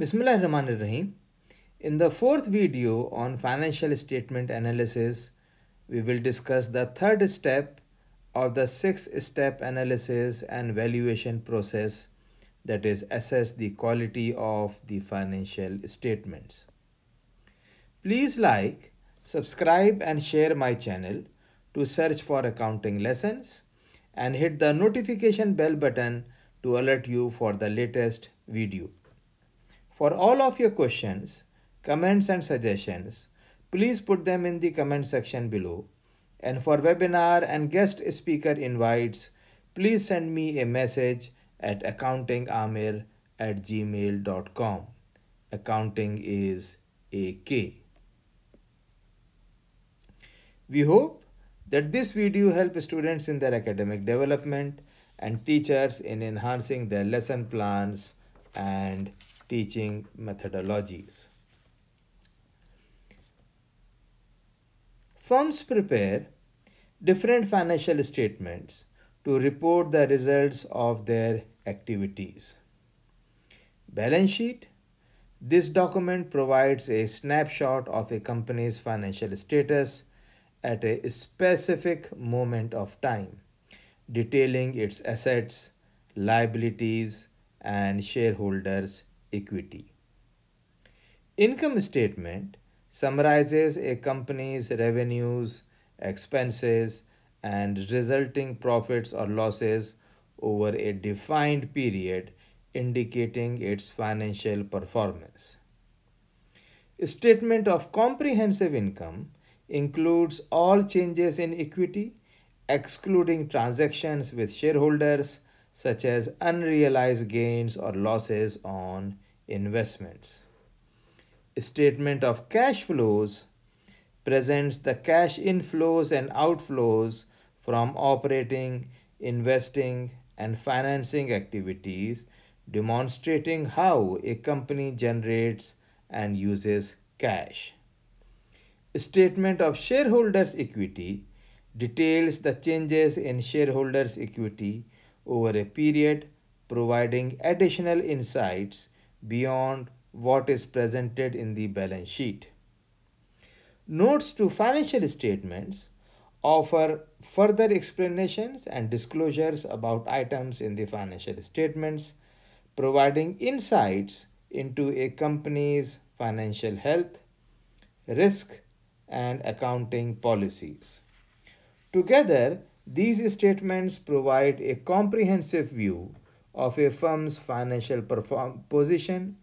Bismillahirrahmanirrahim. In the fourth video on financial statement analysis, we will discuss the third step of the six-step analysis and valuation process, that is, assess the quality of the financial statements. Please like, subscribe, and share my channel to search for accounting lessons and hit the notification bell button to alert you for the latest video. For all of your questions, comments, and suggestions, please put them in the comment section below. And for webinar and guest speaker invites, please send me a message at accountingamir@gmail.com. Accounting is AK. We hope that this video helps students in their academic development and teachers in enhancing their lesson plans and teaching methodologies. Firms prepare different financial statements to report the results of their activities. Balance sheet. This document provides a snapshot of a company's financial status at a specific moment of time, detailing its assets, liabilities, and shareholders' equity. Income statement summarizes a company's revenues, expenses, and resulting profits or losses over a defined period, indicating its financial performance. Statement of comprehensive income includes all changes in equity, excluding transactions with shareholders such as unrealized gains or losses on investments. Statement of cash flows presents the cash inflows and outflows from operating, investing, and financing activities, demonstrating how a company generates and uses cash. Statement of shareholders' equity details the changes in shareholders' equity over a period, providing additional insights beyond what is presented in the balance sheet. Notes to financial statements offer further explanations and disclosures about items in the financial statements, providing insights into a company's financial health, risk, and accounting policies. Together, these statements provide a comprehensive view of a firm's financial position,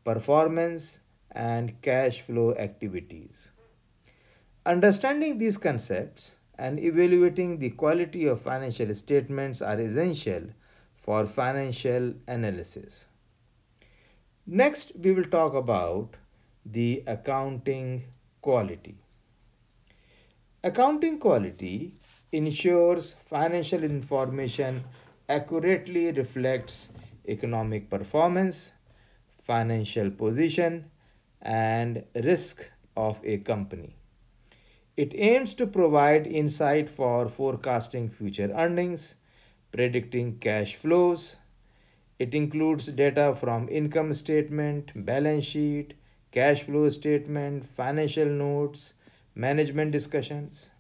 performance, and cash flow activities. Understanding these concepts and evaluating the quality of financial statements are essential for financial analysis. Next, we will talk about the accounting quality. Accounting quality ensures financial information accurately reflects economic performance, financial position, and risk of a company. It aims to provide insight for forecasting future earnings, predicting cash flows. It includes data from income statement, balance sheet, cash flow statement, financial notes, management discussions.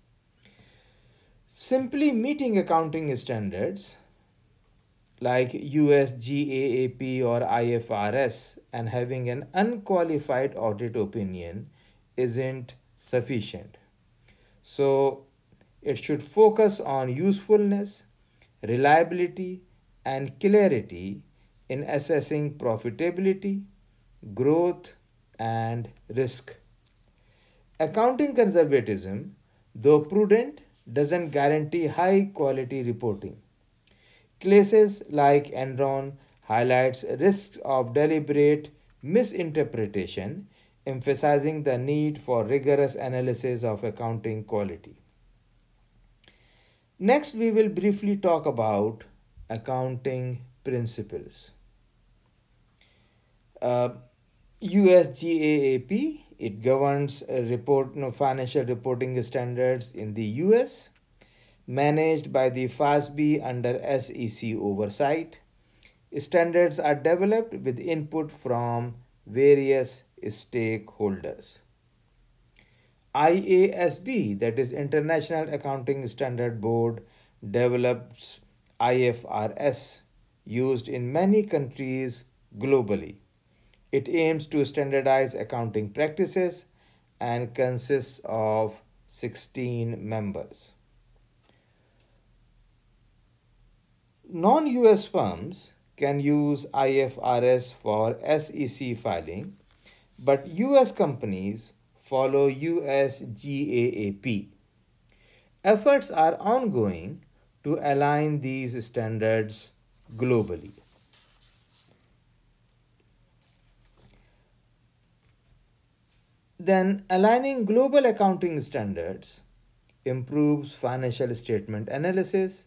Simply meeting accounting standards like US GAAP or IFRS and having an unqualified audit opinion isn't sufficient. So, it should focus on usefulness, reliability, and clarity in assessing profitability, growth, and risk. Accounting conservatism, though prudent, doesn't guarantee high quality reporting. Cases like Enron highlights risks of deliberate misinterpretation, emphasizing the need for rigorous analysis of accounting quality. Next, we will briefly talk about accounting principles. USGAAP, it governs financial reporting standards in the US, managed by the FASB under SEC oversight. Standards are developed with input from various stakeholders. IASB, that is International Accounting Standard Board, develops IFRS used in many countries globally. It aims to standardize accounting practices and consists of 16 members. Non US firms can use IFRS for SEC filing, but US companies follow US GAAP. Efforts are ongoing to align these standards globally. Then, aligning global accounting standards improves financial statement analysis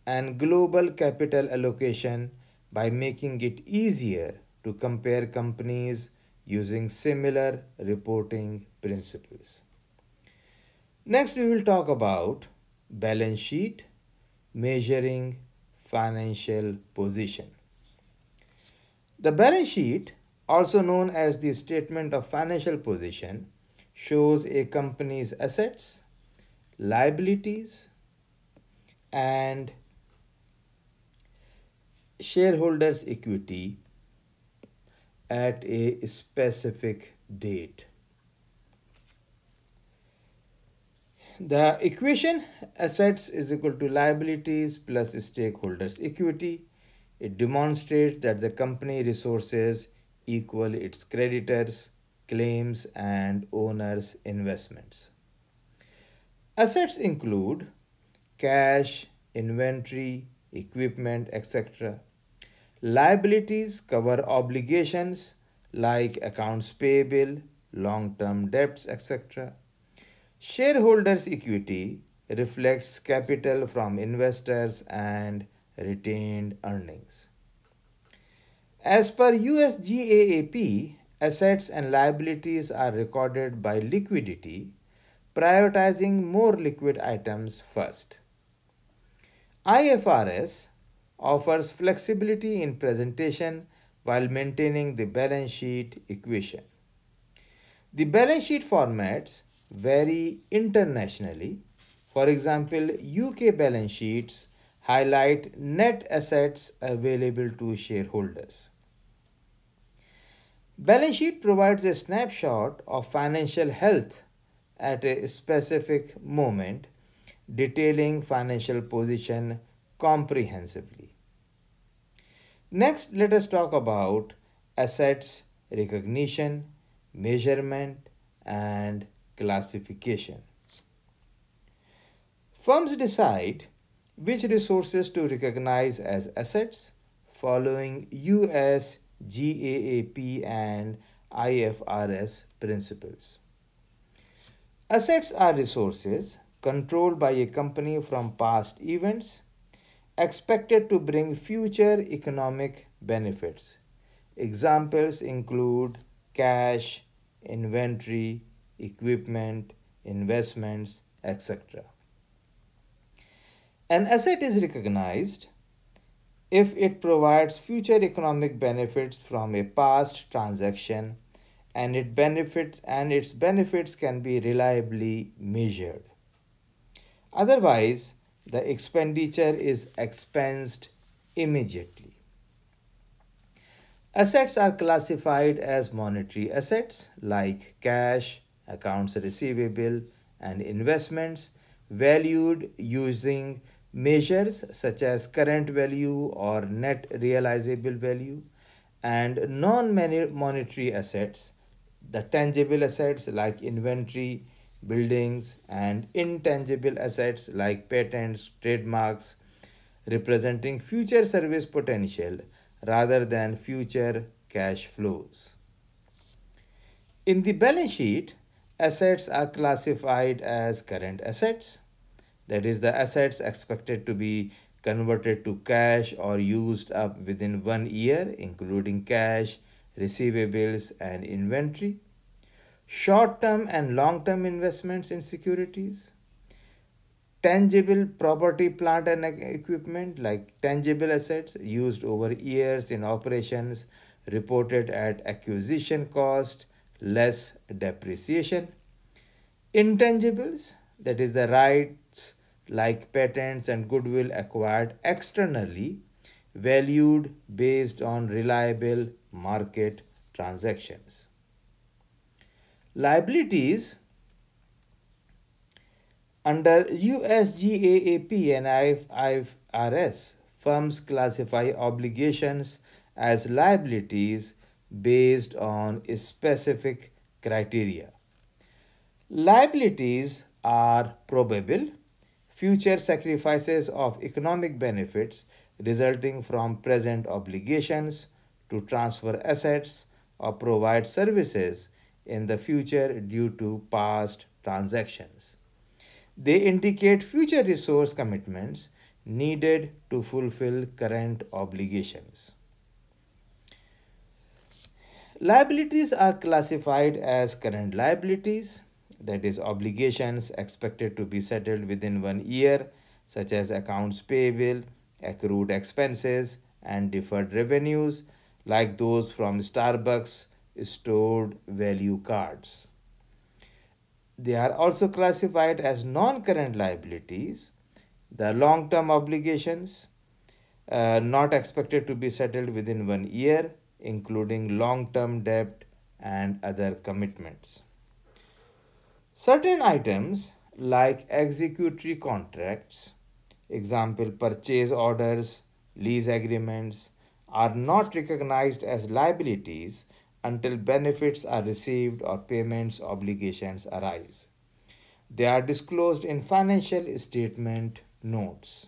and global capital allocation by making it easier to compare companies using similar reporting principles. Next, we will talk about balance sheet, measuring financial position. The balance sheet, also known as the statement of financial position, shows a company's assets, liabilities, and shareholders' equity at a specific date. The equation assets is equal to liabilities plus stakeholders' equity. It demonstrates that the company resources equal its creditors, claims, and owners' investments. Assets include cash, inventory, equipment, etc. Liabilities cover obligations like accounts payable, long term debts, etc. Shareholders' equity reflects capital from investors and retained earnings. As per US GAAP, assets and liabilities are recorded by liquidity, prioritizing more liquid items first. IFRS offers flexibility in presentation while maintaining the balance sheet equation. The balance sheet formats vary internationally. For example, UK balance sheets highlight net assets available to shareholders. Balance sheet provides a snapshot of financial health at a specific moment, detailing financial position comprehensively. Next, let us talk about assets recognition, measurement, and classification. Firms decide which resources to recognize as assets following US GAAP and IFRS principles. Assets are resources controlled by a company from past events expected to bring future economic benefits. Examples include cash, inventory, equipment, investments, etc. An asset is recognized if it provides future economic benefits from a past transaction and its benefits can be reliably measured. Otherwise, the expenditure is expensed immediately. Assets are classified as monetary assets like cash, accounts receivable, and investments valued using measures such as current value or net realizable value, and non monetary assets, the tangible assets like inventory, buildings, and intangible assets like patents, trademarks, representing future service potential rather than future cash flows. In the balance sheet, assets are classified as current assets, that is, the assets expected to be converted to cash or used up within 1 year, including cash, receivables, and inventory. Short term and long term investments in securities. Tangible property, plant, and equipment like tangible assets used over years in operations, reported at acquisition cost less depreciation. Intangibles, that is the rights like patents and goodwill acquired externally, valued based on reliable market transactions. Liabilities under USGAAP and IFRS, firms classify obligations as liabilities based on specific criteria. Liabilities are probable future sacrifices of economic benefits resulting from present obligations to transfer assets or provide services in the future due to past transactions. They indicate future resource commitments needed to fulfill current obligations. Liabilities are classified as current liabilities, that is, obligations expected to be settled within 1 year, such as accounts payable, accrued expenses, and deferred revenues, like those from Starbucks stored value cards. They are also classified as non current liabilities, the long term obligations not expected to be settled within 1 year, including long term debt and other commitments. Certain items like executory contracts, example purchase orders, lease agreements, are not recognized as liabilities until benefits are received or payments obligations arise. They are disclosed in financial statement notes.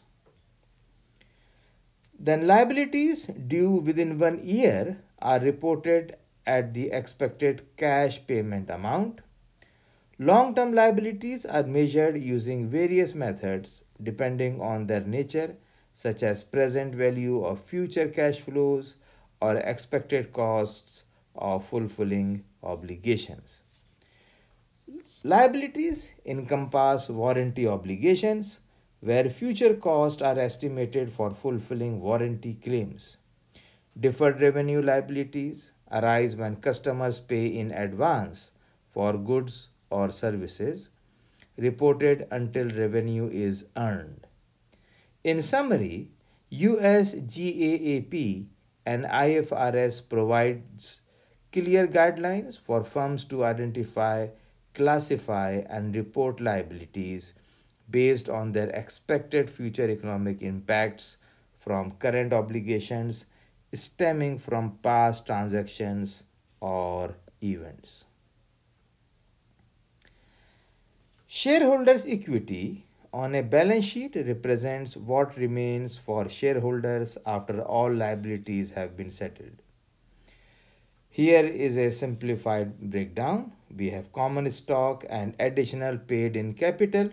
Then liabilities due within 1 year are reported at the expected cash payment amount. Long-term liabilities are measured using various methods depending on their nature, such as present value of future cash flows or expected costs of fulfilling obligations. Liabilities encompass warranty obligations, where future costs are estimated for fulfilling warranty claims. Deferred revenue liabilities arise when customers pay in advance for goods or services reported until revenue is earned. In summary, US GAAP and IFRS provides clear guidelines for firms to identify, classify, and report liabilities based on their expected future economic impacts from current obligations stemming from past transactions or events. Shareholders' equity on a balance sheet represents what remains for shareholders after all liabilities have been settled. Here is a simplified breakdown. We have common stock and additional paid in capital,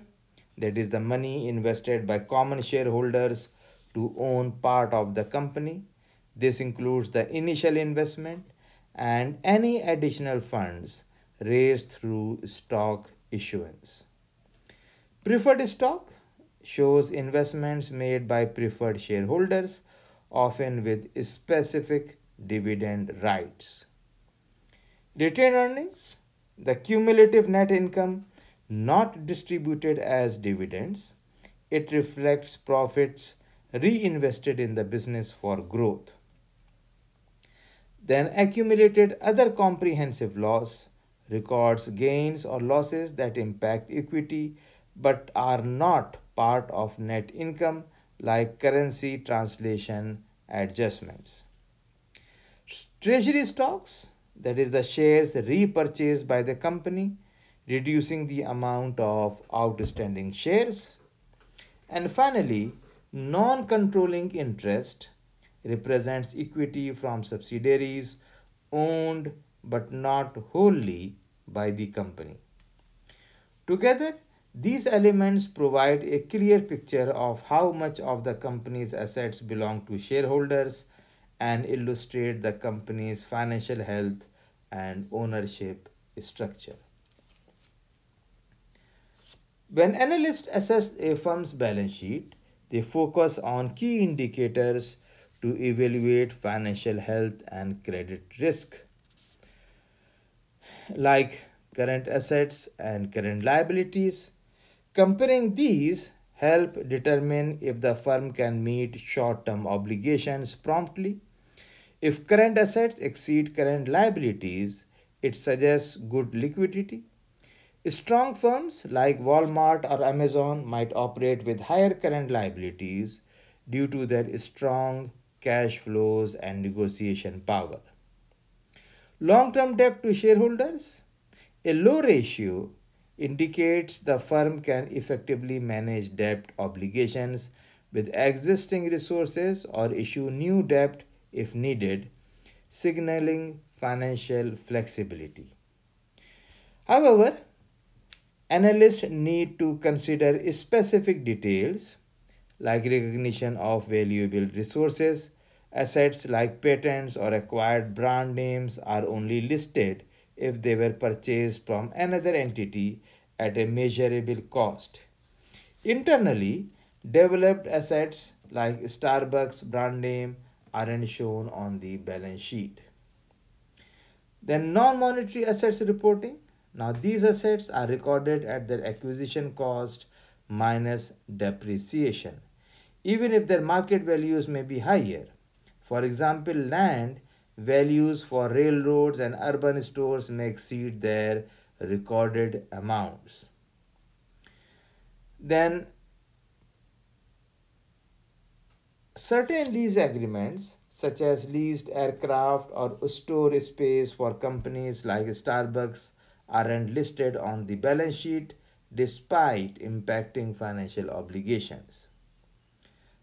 that is the money invested by common shareholders to own part of the company. This includes the initial investment and any additional funds raised through stock issuance. Preferred stock shows investments made by preferred shareholders, often with specific dividend rights. Retained earnings, the cumulative net income not distributed as dividends. It reflects profits reinvested in the business for growth. Then accumulated other comprehensive loss records gains or losses that impact equity but are not part of net income, like currency translation adjustments. Treasury stocks, that is the shares repurchased by the company, reducing the amount of outstanding shares. And finally, non-controlling interest represents equity from subsidiaries owned but not wholly by the company. Together, these elements provide a clear picture of how much of the company's assets belong to shareholders and illustrate the company's financial health and ownership structure. When analysts assess a firm's balance sheet, they focus on key indicators to to evaluate financial health and credit risk, like current assets and current liabilities. Comparing these help determine if the firm can meet short-term obligations promptly. If current assets exceed current liabilities, it suggests good liquidity. Strong firms like Walmart or Amazon might operate with higher current liabilities due to their strong cash flows and negotiation power. Long term debt to shareholders. A low ratio indicates the firm can effectively manage debt obligations with existing resources or issue new debt if needed, signaling financial flexibility. However, analysts need to consider specific details like recognition of valuable resources. Assets like patents or acquired brand names are only listed if they were purchased from another entity at a measurable cost. Internally, developed assets like Starbucks brand name aren't shown on the balance sheet. Then non-monetary assets reporting. Now these assets are recorded at their acquisition cost minus depreciation, even if their market values may be higher. For example, land values for railroads and urban stores may exceed their recorded amounts. Then certain lease agreements, such as leased aircraft or store space for companies like Starbucks, aren't listed on the balance sheet despite impacting financial obligations.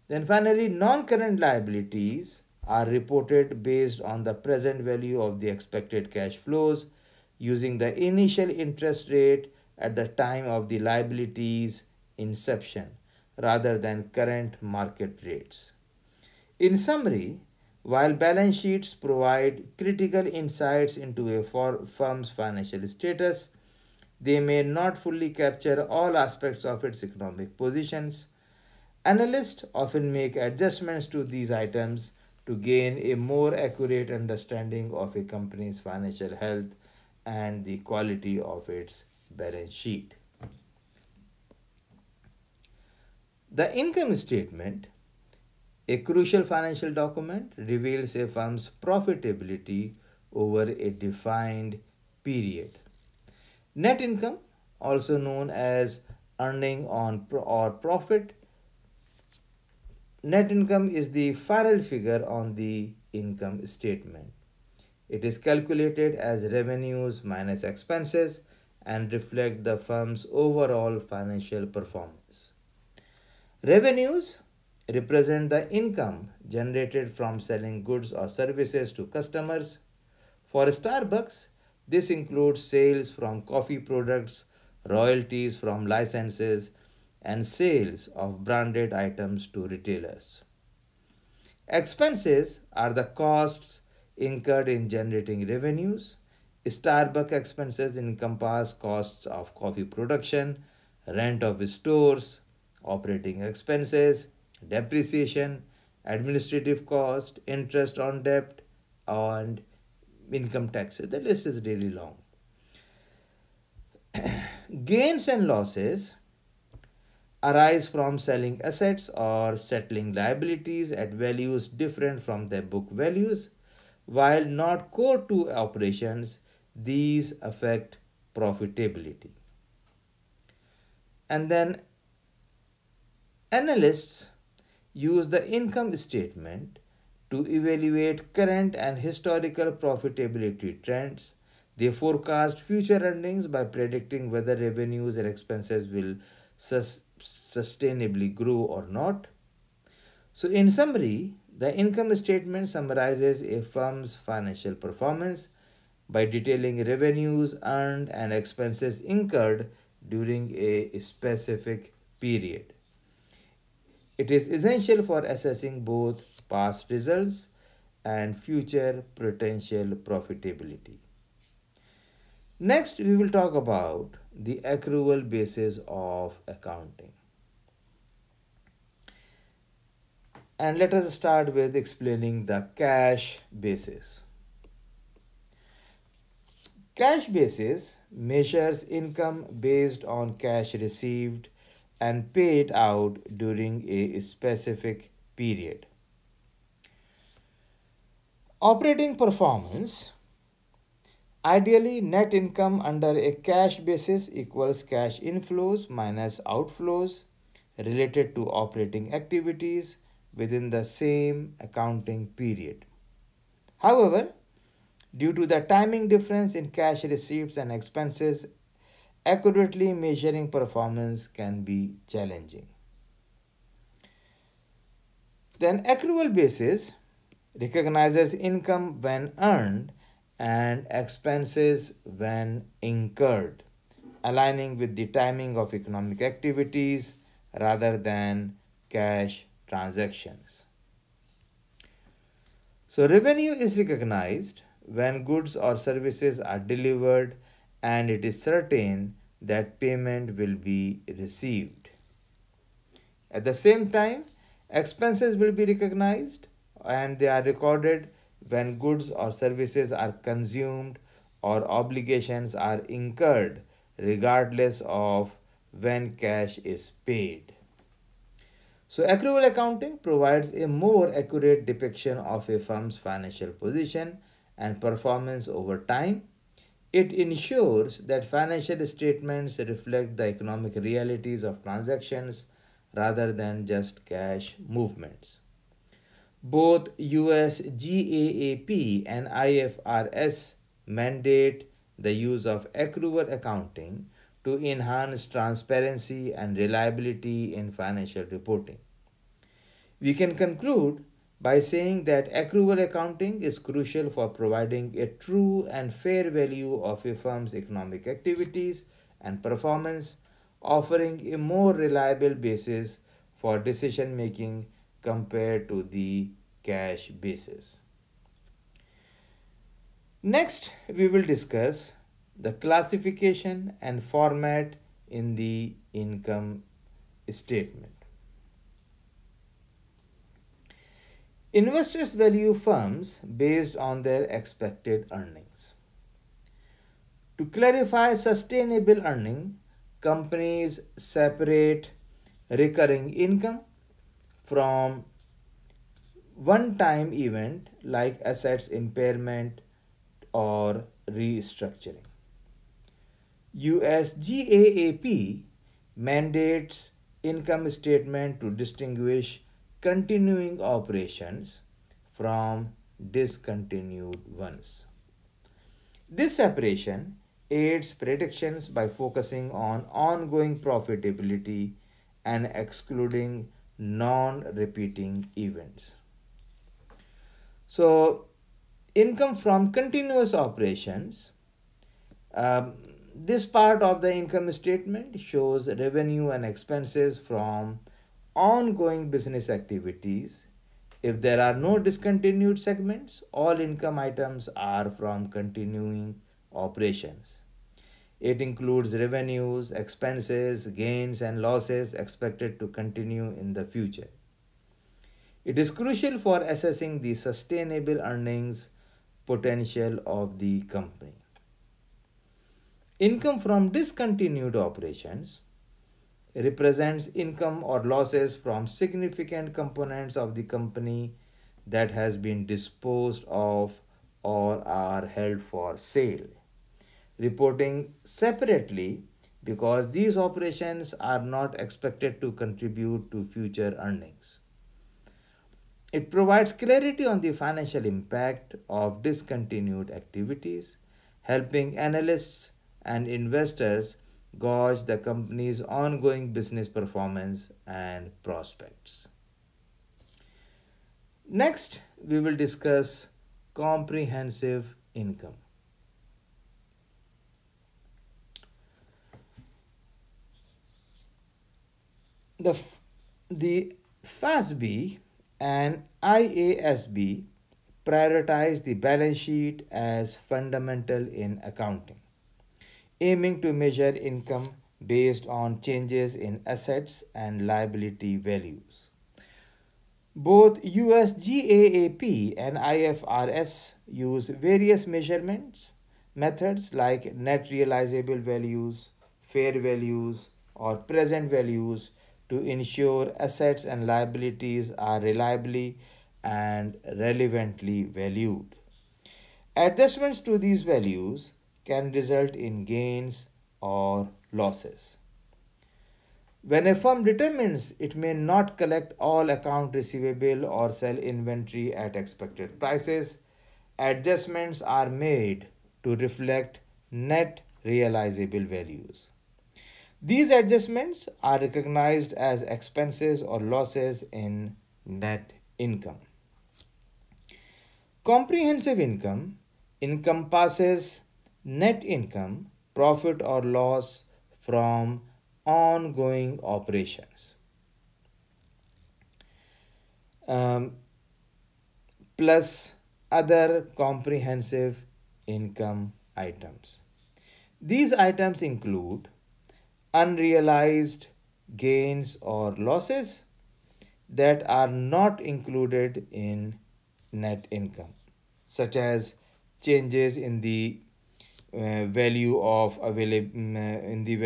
Then finally, non-current liabilities are reported based on the present value of the expected cash flows using the initial interest rate at the time of the liability's inception rather than current market rates. In summary, while balance sheets provide critical insights into a firm's financial status, they may not fully capture all aspects of its economic positions. Analysts often make adjustments to these items to gain a more accurate understanding of a company's financial health and the quality of its balance sheet. The income statement, a crucial financial document, reveals a firm's profitability over a defined period. Net income, also known as earning on or profit, net income is the final figure on the income statement. It is calculated as revenues minus expenses and reflect the firm's overall financial performance. Revenues represent the income generated from selling goods or services to customers. For Starbucks, this includes sales from coffee products, royalties from licenses, and sales of branded items to retailers. Expenses are the costs incurred in generating revenues. Starbucks expenses encompass costs of coffee production, rent of stores, operating expenses, depreciation, administrative cost, interest on debt, and income taxes. The list is really long. Gains and losses arise from selling assets or settling liabilities at values different from their book values. While not core to operations, these affect profitability. And then analysts use the income statement to evaluate current and historical profitability trends. They forecast future earnings by predicting whether revenues and expenses will sustainably grow or not. So, in summary, the income statement summarizes a firm's financial performance by detailing revenues earned and expenses incurred during a specific period. It is essential for assessing both past results and future potential profitability. Next, we will talk about the accrual basis of accounting. And let us start with explaining the cash basis. Cash basis measures income based on cash received and paid out during a specific period. Operating performance. Ideally, net income under a cash basis equals cash inflows minus outflows related to operating activities within the same accounting period. However, due to the timing difference in cash receipts and expenses, accurately measuring performance can be challenging. Then, accrual basis recognizes income when earned and expenses when incurred, aligning with the timing of economic activities rather than cash transactions. So, revenue is recognized when goods or services are delivered and it is certain that payment will be received. At the same time, expenses will be recognized and they are recorded when goods or services are consumed or obligations are incurred, regardless of when cash is paid. So, accrual accounting provides a more accurate depiction of a firm's financial position and performance over time. It ensures that financial statements reflect the economic realities of transactions rather than just cash movements. Both US GAAP and IFRS mandate the use of accrual accounting to enhance transparency and reliability in financial reporting. We can conclude by saying that accrual accounting is crucial for providing a true and fair value of a firm's economic activities and performance, offering a more reliable basis for decision making compared to the cash basis. Next, we will discuss the classification and format in the income statement. Investors value firms based on their expected earnings. To clarify sustainable earning, companies separate recurring income from one-time event like assets impairment or restructuring. USGAAP mandates income statement to distinguish continuing operations from discontinued ones. This separation aids predictions by focusing on ongoing profitability and excluding non-repeating events. So, income from continuous operations. This part of the income statement shows revenue and expenses from ongoing business activities. If there are no discontinued segments, all income items are from continuing operations. It includes revenues, expenses, gains, and losses expected to continue in the future. It is crucial for assessing the sustainable earnings potential of the company. Income from discontinued operations represents income or losses from significant components of the company that has been disposed of or are held for sale. Reporting separately because these operations are not expected to contribute to future earnings. It provides clarity on the financial impact of discontinued activities, helping analysts and investors gauge the company's ongoing business performance and prospects. Next, we will discuss comprehensive income. The FASB and IASB prioritize the balance sheet as fundamental in accounting, aiming to measure income based on changes in assets and liability values. Both US GAAP and IFRS use various measurements methods like net realizable values, fair values, or present values to ensure assets and liabilities are reliably and relevantly valued. Adjustments to these values can result in gains or losses. When a firm determines it may not collect all account receivable or sell inventory at expected prices, adjustments are made to reflect net realizable values. These adjustments are recognized as expenses or losses in net income. Comprehensive income encompasses net income, profit or loss from ongoing operations, um, plus other comprehensive income items. These items include unrealized gains or losses that are not included in net income, such as changes in the value of available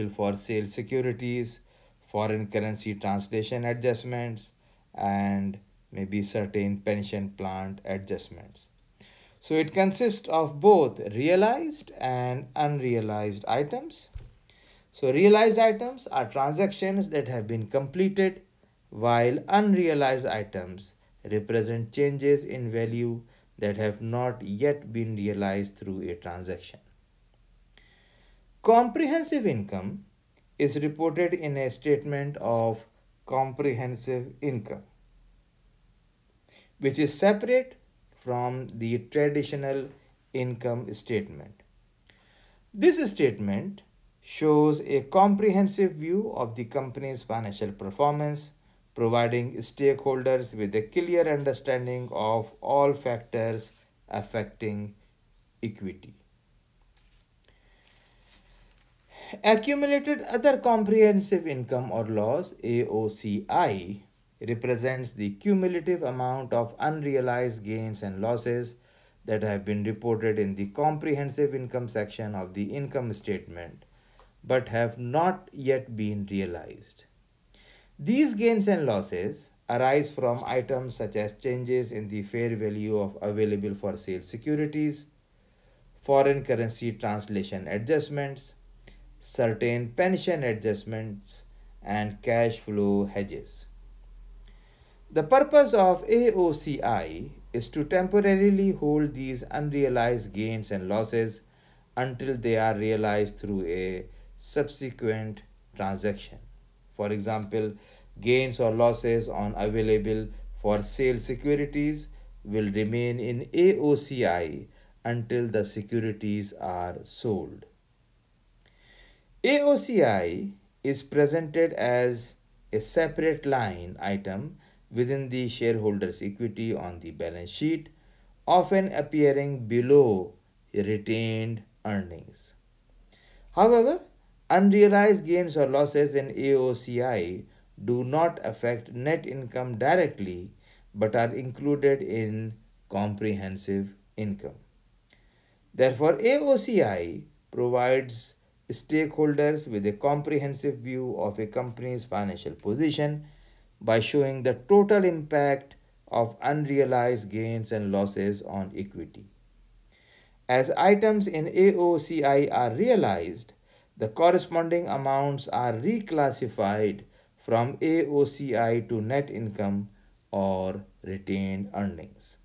for sale securities, foreign currency translation adjustments, and maybe certain pension plan adjustments. So it consists of both realized and unrealized items. So realized items are transactions that have been completed, while unrealized items represent changes in value that have not yet been realized through a transaction. Comprehensive income is reported in a statement of comprehensive income, which is separate from the traditional income statement. This statement shows a comprehensive view of the company's financial performance, providing stakeholders with a clear understanding of all factors affecting equity. Accumulated other comprehensive income or loss AOCI represents the cumulative amount of unrealized gains and losses that have been reported in the comprehensive income section of the income statement but have not yet been realized. These gains and losses arise from items such as changes in the fair value of available for sale securities, foreign currency translation adjustments, certain pension adjustments, and cash flow hedges. The purpose of AOCI is to temporarily hold these unrealized gains and losses until they are realized through a subsequent transaction. For example, gains or losses on available for sale securities will remain in AOCI until the securities are sold. AOCI is presented as a separate line item within the shareholders' equity on the balance sheet, often appearing below retained earnings. However, unrealized gains or losses in AOCI do not affect net income directly but are included in comprehensive income. Therefore, AOCI provides stakeholders with a comprehensive view of a company's financial position by showing the total impact of unrealized gains and losses on equity. As items in AOCI are realized, the corresponding amounts are reclassified from AOCI to net income or retained earnings.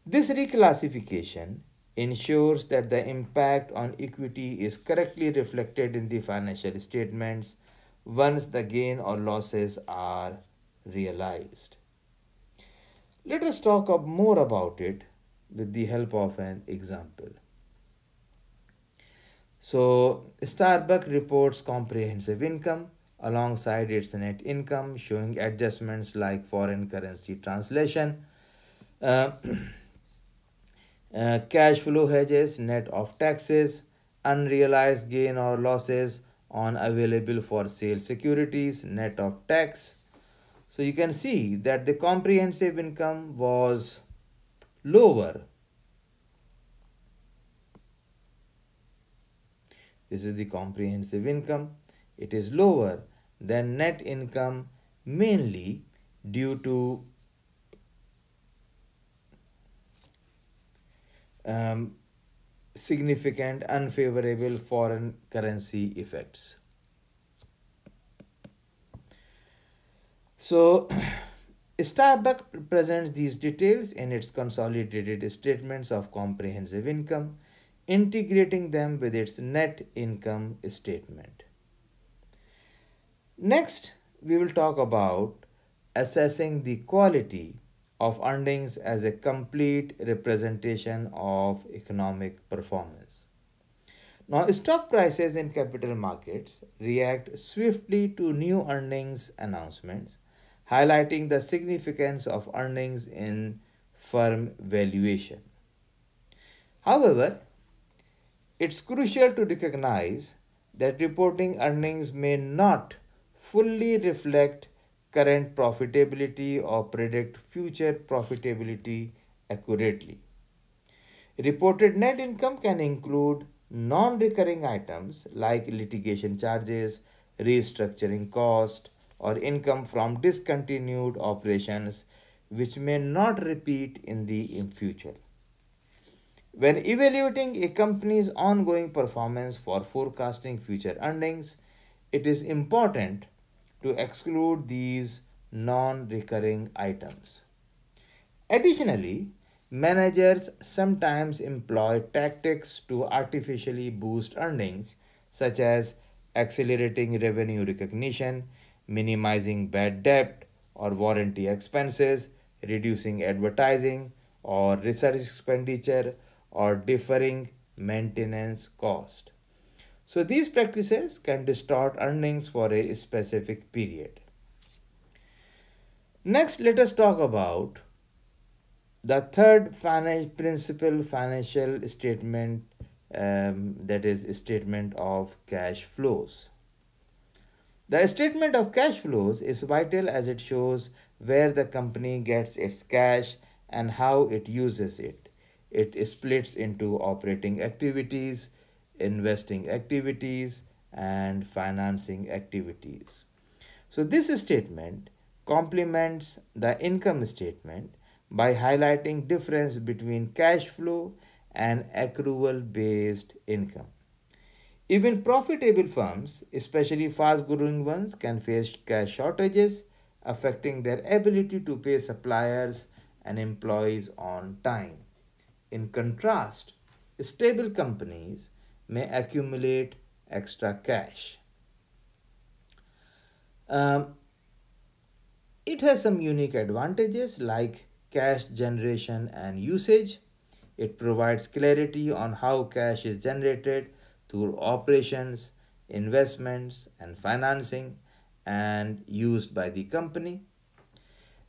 This reclassification ensures that the impact on equity is correctly reflected in the financial statements once the gain or losses are realized. Let us talk more about it with the help of an example. So, Starbucks reports comprehensive income alongside its net income, showing adjustments like foreign currency translation, uh, cash flow hedges, net of taxes, unrealized gain or losses on available for sale securities, net of tax, So you can see that the comprehensive income was lower. This is the comprehensive income. It is lower than net income, mainly due to um, significant unfavorable foreign currency effects. So, Starbucks presents these details in its consolidated statements of comprehensive income, integrating them with its net income statement. Next, we will talk about assessing the quality of earnings as a complete representation of economic performance. Now, stock prices in capital markets react swiftly to new earnings announcements, highlighting the significance of earnings in firm valuation. However, it's crucial to recognize that reporting earnings may not fully reflect current profitability or predict future profitability accurately. Reported net income can include non recurring items like litigation charges, restructuring cost, or income from discontinued operations which may not repeat in the future. When evaluating a company's ongoing performance for forecasting future earnings, it is important to exclude these non recurring items. Additionally, managers sometimes employ tactics to artificially boost earnings, such as accelerating revenue recognition, minimizing bad debt or warranty expenses, reducing advertising or research expenditure, or deferring maintenance cost. So, these practices can distort earnings for a specific period. Next, let us talk about the third principal financial statement, that is statement of cash flows. The statement of cash flows is vital as it shows where the company gets its cash and how it uses it. It splits into operating activities, investing activities, and financing activities. So, this statement complements the income statement by highlighting difference between cash flow and accrual based income. Even profitable firms, especially fast growing ones, can face cash shortages, affecting their ability to pay suppliers and employees on time. In contrast, stable companies may accumulate extra cash. Um, It has some unique advantages like cash generation and usage. It provides clarity on how cash is generated through operations, investments, and financing and used by the company.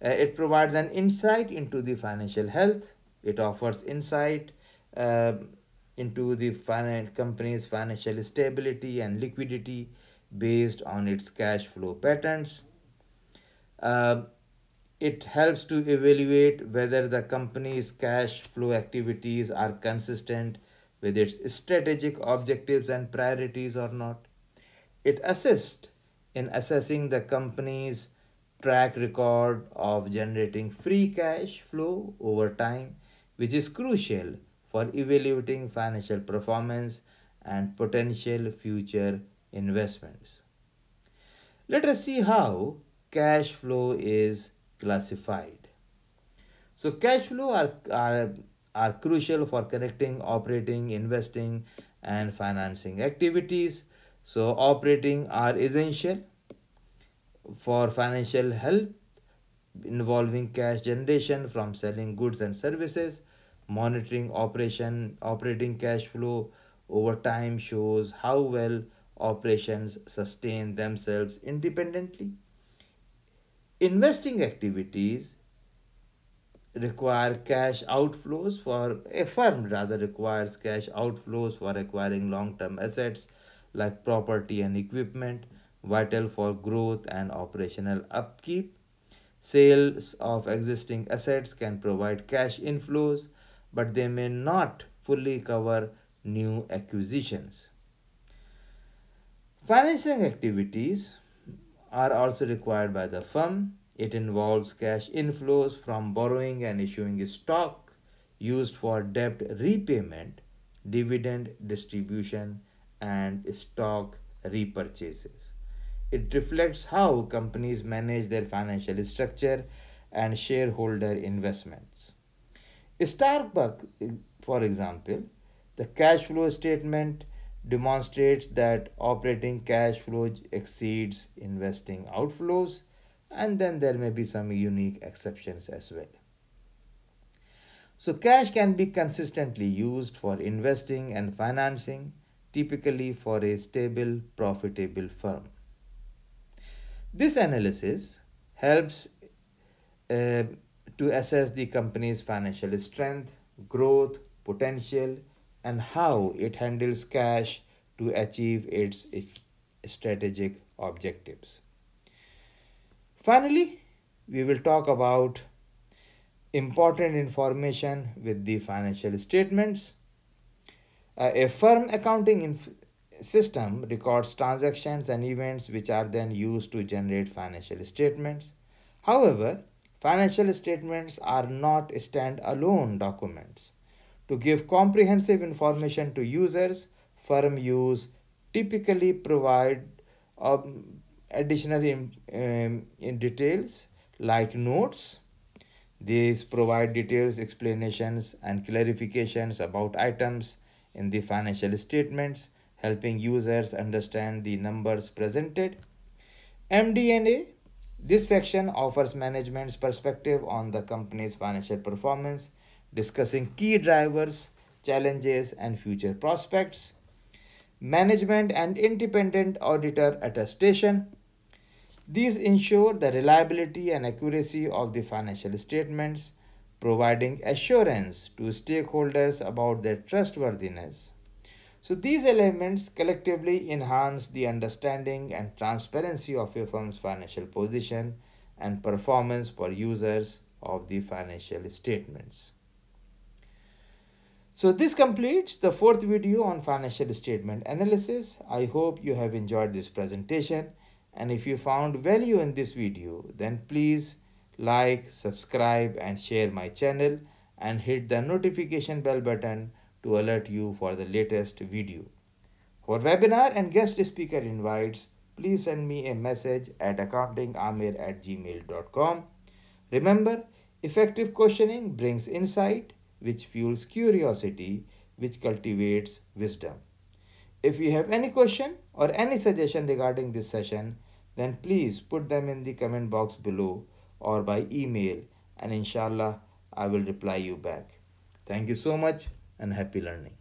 It provides an insight into the financial health. It offers insight uh, into the company's financial stability and liquidity based on its cash flow patterns. Uh, it helps to evaluate whether the company's cash flow activities are consistent with its strategic objectives and priorities or not. It assists in assessing the company's track record of generating free cash flow over time, which is crucial for evaluating financial performance and potential future investments. Let us see how cash flow is classified. So, cash flow are crucial for connecting operating, investing, and financing activities. So, operating are essential for financial health, involving cash generation from selling goods and services. Monitoring operating cash flow over time shows how well operations sustain themselves independently. Investing activities require cash outflows for a firm rather requires cash outflows for acquiring long-term assets like property and equipment vital for growth and operational upkeep. Sales of existing assets can provide cash inflows, but they may not fully cover new acquisitions. Financing activities are also required by the firm. It involves cash inflows from borrowing and issuing stock used for debt repayment, dividend distribution, and stock repurchases. It reflects how companies manage their financial structure and shareholder investments. Starbucks, for example, the cash flow statement demonstrates that operating cash flow exceeds investing outflows, and then there may be some unique exceptions as well. So, cash can be consistently used for investing and financing, typically for a stable, profitable firm. This analysis helps uh, to assess the company's financial strength, growth, potential, and how it handles cash to achieve its strategic objectives. Finally, we will talk about important information with the financial statements. A firm accounting system records transactions and events which are then used to generate financial statements. However, financial statements are not stand-alone documents. To give comprehensive information to users, firm use typically provide additional in details like notes. These provide details, explanations, and clarifications about items in the financial statements, helping users understand the numbers presented. MD&A. This section offers management's perspective on the company's financial performance, discussing key drivers, challenges, and future prospects. Management and independent auditor attestation. These ensure the reliability and accuracy of the financial statements, providing assurance to stakeholders about their trustworthiness. So, these elements collectively enhance the understanding and transparency of a firm's financial position and performance for users of the financial statements. So, this completes the fourth video on financial statement analysis. I hope you have enjoyed this presentation. And if you found value in this video, then please like, subscribe, and share my channel and hit the notification bell button to alert you for the latest video. For webinar and guest speaker invites, please send me a message at accountingamir@gmail.com. Remember, effective questioning brings insight, which fuels curiosity, which cultivates wisdom. If you have any question or any suggestion regarding this session, then please put them in the comment box below or by email, and inshallah I will reply you back. Thank you so much and happy learning.